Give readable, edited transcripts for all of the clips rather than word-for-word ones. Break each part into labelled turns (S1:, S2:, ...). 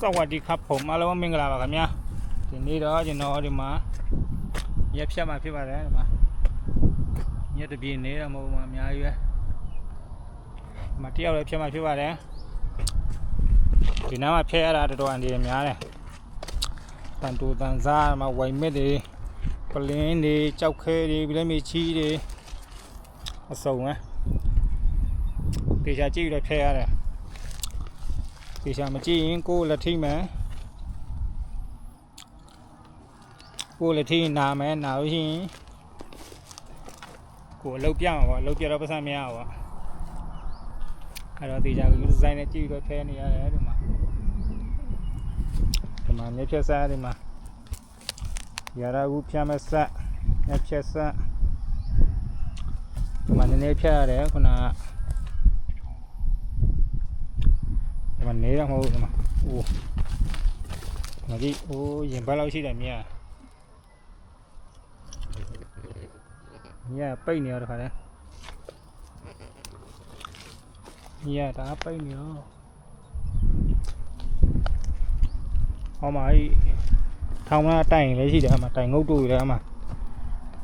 S1: สวัสดีครับผมอาลวะมิงกลาบะครับเนี่ยทีนี้เราจะนอนดีมาเย็บเชือกมาพี่บ้านแล้วมาเนี่ยตะบีนี้เรามาเมียอยู่มาเที่ยวเลยเชือกมาพี่บ้านแล้วทีนั้นมาเที่ยวอะไรตัวอันเดียวเมียเลยตันตูตันซามาไวเม็ดดีปลาดีเจ้าเคดีวิลามีชีดีมาส่งนะตีชาจี้เลยเที่ยวเลยตีชามาจี้ยิงกูละที่ไหมกูละที่นาไหมนาวิธีกูเลิกเปี้ยวะเลิกเปี้ยวเราภาษาเมียวะเราตีชากูใส่ในจี้เลยเที่ยวนี่อะไรดูมาดูมาเนี่ยเชื่อซะดูมายารากูเพียมาซะเนี่ยเชื่อซะดูมาเนี่ยเพียอะไรคนน่ะมันนี้ต้องเอามาโอ้มาดิโอ้ยังบ้าเราชิได้เมียไปเนี่ยหรอครับเนี่ยตาไปเนี่ยเอามาไอ้ทำมาแต่งเลยชิได้มาแต่งงูตู้เลยมา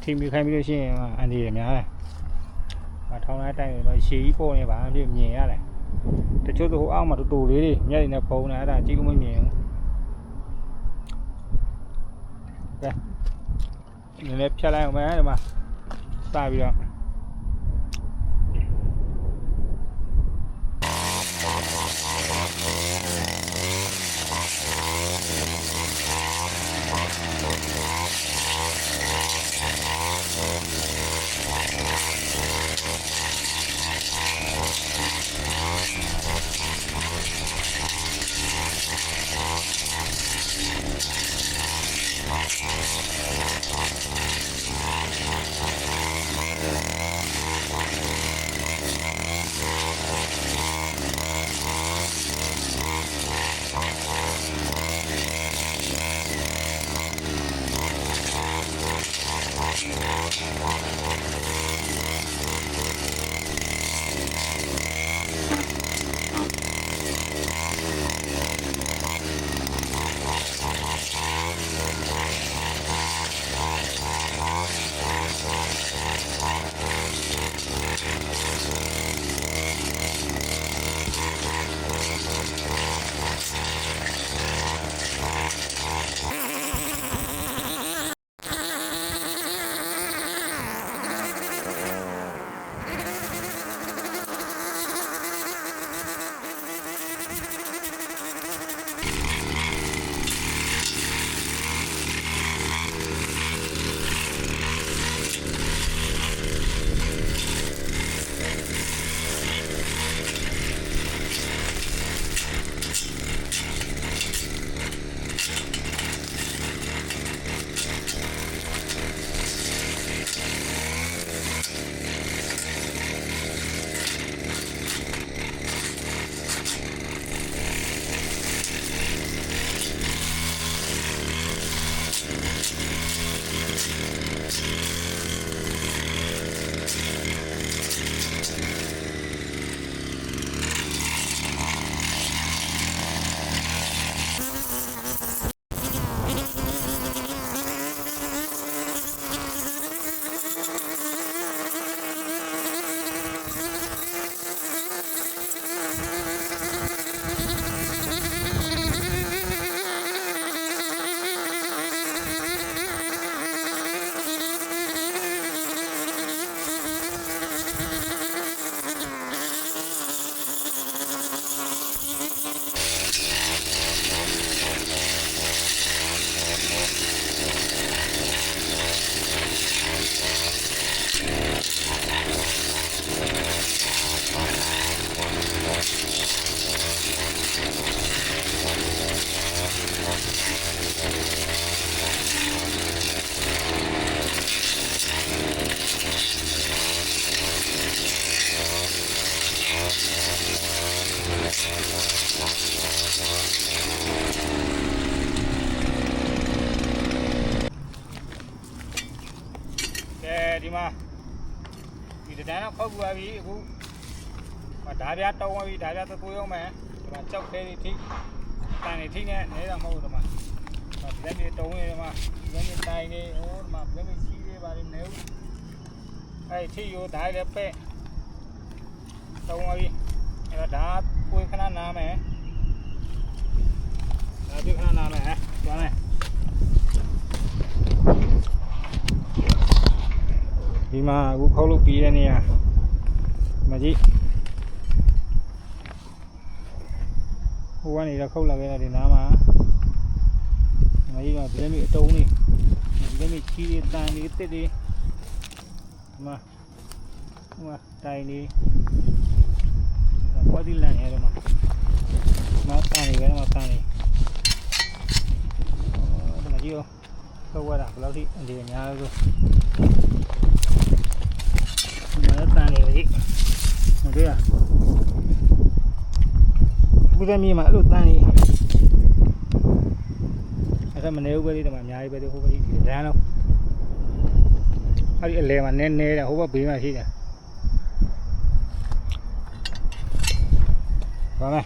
S1: ทีมีใครไม่รู้ชิมาอันนี้เมียเลยมาทำมาแต่งมาชี้โป้เนี่ยบ้าพี่เมียอะไรแต่ช่วงตัวเอามาตัวเลยดิเนี่ยเนี่ยโป้นะแต่จีก็ไม่มีเนี่ยเพี้ยอะไรออกมาเดี๋ยวมาตายไปแล้วဒီမှာဒီတန်းတော့ဖောက်ပြပြီအခုဓာပြတောင်းသွားပြီဓာပြသွေးအောင်မယ်ဒီမှာကြောက်ခဲနေထိ တန်နေထိနေနေတာမဟုတ်တော့မှဒီလည်းမြေတုံးနေတယ်မှာဒီလည်းမြေတိုင်နေဟိုဒီမှာဒီလည်းမြေစီးနေပါလိမ့်နေဦးအဲ့ထိရိုးဓာတ်လည်းပဲ့တုံးပါပြီအဲ့ဒါကိုခဏနားမယ်ဒါပြခဏနားမယ်ကျွမ်းမယ်ဒီမှာအခုခေါက်လို့ပြီးတဲ့နေရာမကြည့်ဟိုကနေတော့ခုတ်လာခဲ့တာဒီနားမှာမကြီးကဒီလည်းမြေအတုံးနေဒီလည်းမြေကြီးတွေတန်နေတစ်တွေဒီမှာတိုင်နေဘာဒီလန်ရဲတော့မှာတန်နေပဲမှာတန်နေဒီမကြီးရောခုတ်ရတာဘယ်လောက်ထိအလေးအများလို့ဒီမှာတန်နေပြီဟုတ်တယ်ဘုရားမြေမှာအဲ့လိုတန်းနေအဲ့ဒါမနေဘူးပဲဒီမှာအများကြီးပဲဒီဟိုဘက်ဒီဒန်းတော့အဲ့ဒီအလဲမှာနည်းနည်းတယ်ဟိုဘက်ဘေးမှာရှိတယ်ဘာလဲ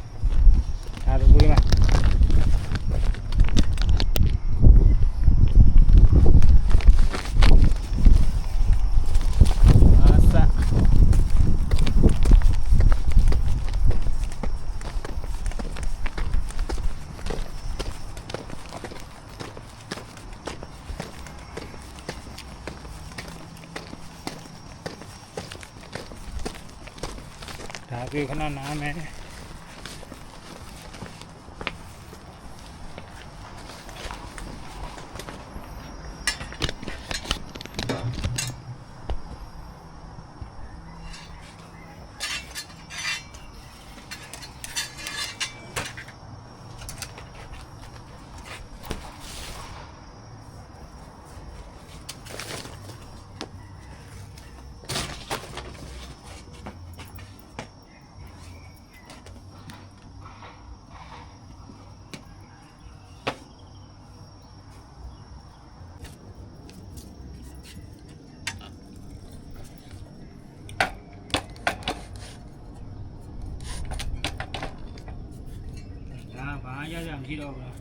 S1: အဲ့ဒါကိုရမှာဒါပြေခဏနားမယ်ဘာရရမရှိတော့ဘူး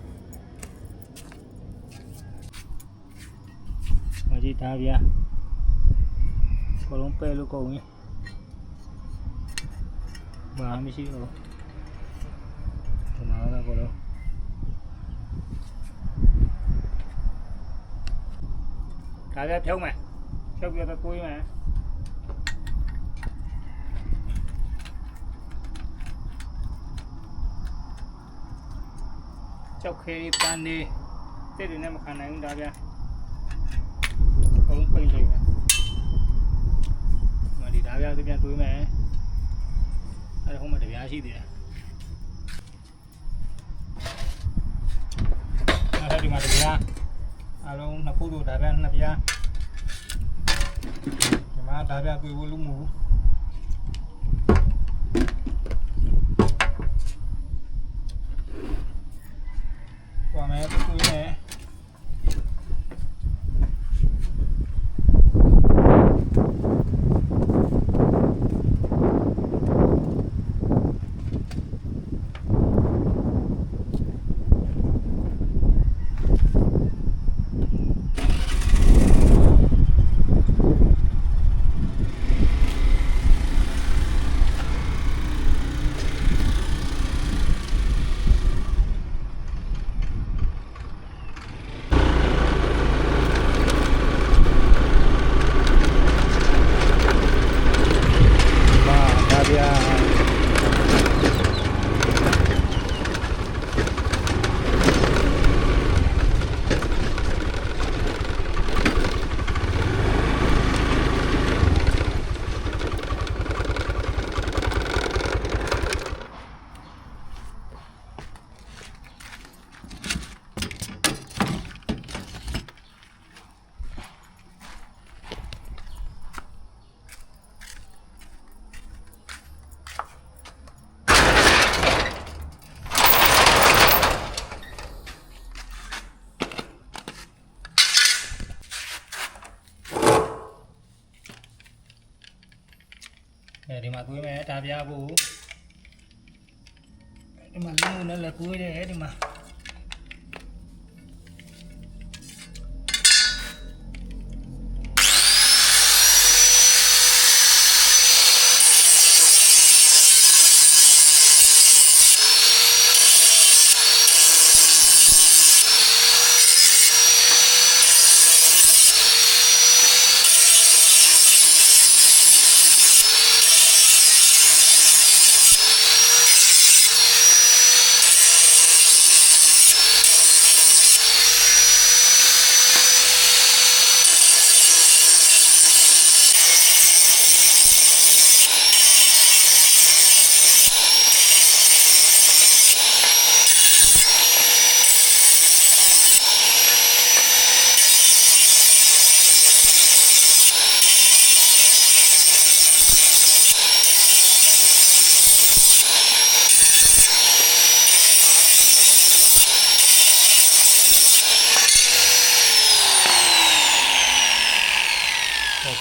S1: မကြည့်တာဗျာကိုလုံးပဲလို့ကုန်ရင်ဘာမရှိတော့ဒီမှာတော့ကိုလုံးဒါကြဖြုံးမယ်ဖြုတ်ပြတော့ကိုးမယ်ကျောက်ခဲပန်းနေတဲ့တွေနဲ့မခံနိုင်ဘူးဒါဗျာအကုန်ပိတ်လိုက်မယ်ဒီမှာဒီဒါဗျာသူပြန်တွေးမယ်အဲ့ဒါဟိုမှာတပြားရှိသေးတယ်အဲ့ဒါဒီမှာတပြားအလုံးနှစ်ခုတို့ဒါဗျာနှစ်ပြားဒီမှာဒါဗျာတွေးဖို့လူမှုqua mẹ tôi nè đi mà túi mẹ trà bia bu ဒီမှာလူနဲ့လည်းကိုးတယ်ဒီမှာ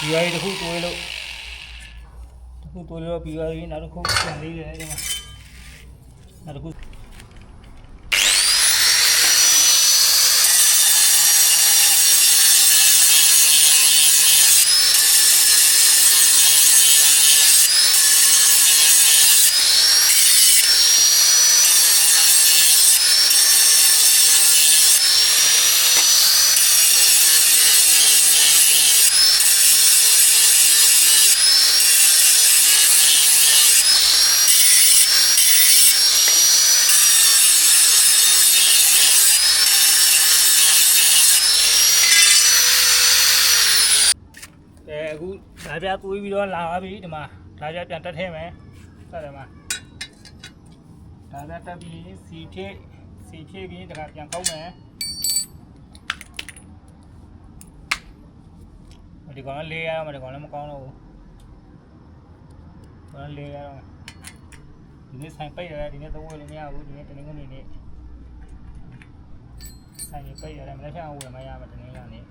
S1: ပြီးရည်တစ်ခုတွေးလို့ပြီးရည်နောက်တစ်ခုပြန်လေးတယ်ဒီမှာနောက်တစ်ခုအခုဓာပြသွေးပြီးတော့လာပါပြီဒီမှာဓာပြပြန်တက်ထဲမယ်ဆက်တယ်မှာဓာပြတက်ပြီးစီဖြည့်ပြီးတခါပြန်ကောက်မယ်ဒီကောင်လေးရအောင်ဒီကောင်လည်းမကောင်းတော့ဘူးဘာလေးရအောင်ဒီနေ့ဆိုင်ပိတ်ရတယ်ဒီနေ့သုံးဝယ်လို့မရဘူးဒီနေ့တနင်္ဂနွေနေ့ဆိုင်ပိတ်ရတယ်မနေ့ကဝယ်မရမှာတနင်္လာနေ့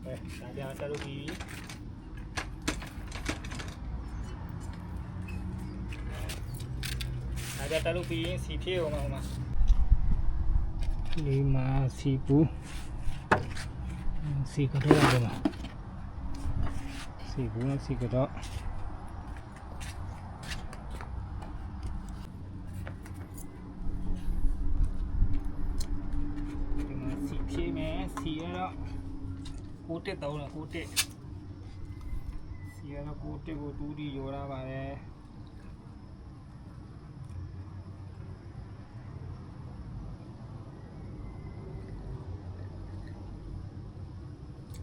S1: ဒါပြတက်လို့ပြီးဒါပြတက်လို့ပြီးရင်စီဖြည့်အောင်ပါဒီမှာစီပူစီကတော့ရတယ်မှာစီပူနဲ့စီကတော့ဒီမှာစီဖြည့်မယ်စီရတော့ကိုတက်တော့လားကိုတက်စီရတော့ကိုတက်ကိုတူးတီရောရပါတယ်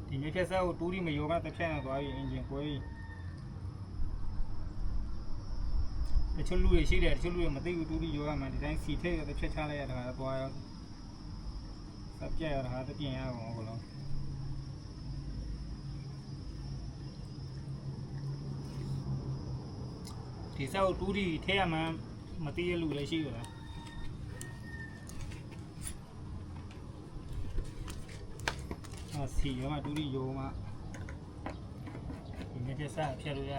S1: ဒီမြေဖြတ်စားကိုတူးတီမရောကတစ်ဖြတ်နဲ့သွားပြီးအင်ဂျင်ကွဲပြီးတချို့လူတွေရှိတယ်တချို့လူတွေမသိဘူးတူးတီရောကမှဒီတိုင်းစီထည့်ရတစ်ဖြတ်ချလိုက်ရတာကတော့သွားရောစပ်ပြရတာတပြင်ရအောင်ဘလို့ဒီစောက်တူးတီထဲရမှမသိရလူလည်းရှိရလားစီရောမှတူးတီရောမှဒီနေ့ကျစားဖြတ်လို့ရ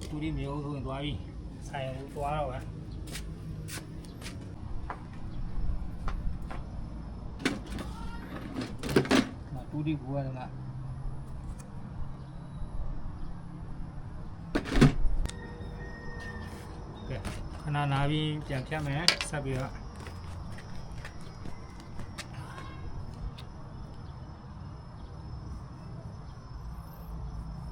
S1: တူးတီမျိုးဆိုရင်သွားပြီဆိုင်လို့သွားတော့ပါတူးတီဘူးရတယ်လားခဏနာပြီးပြန်ဖြတ်မယ်ဆက်ပြီးတော့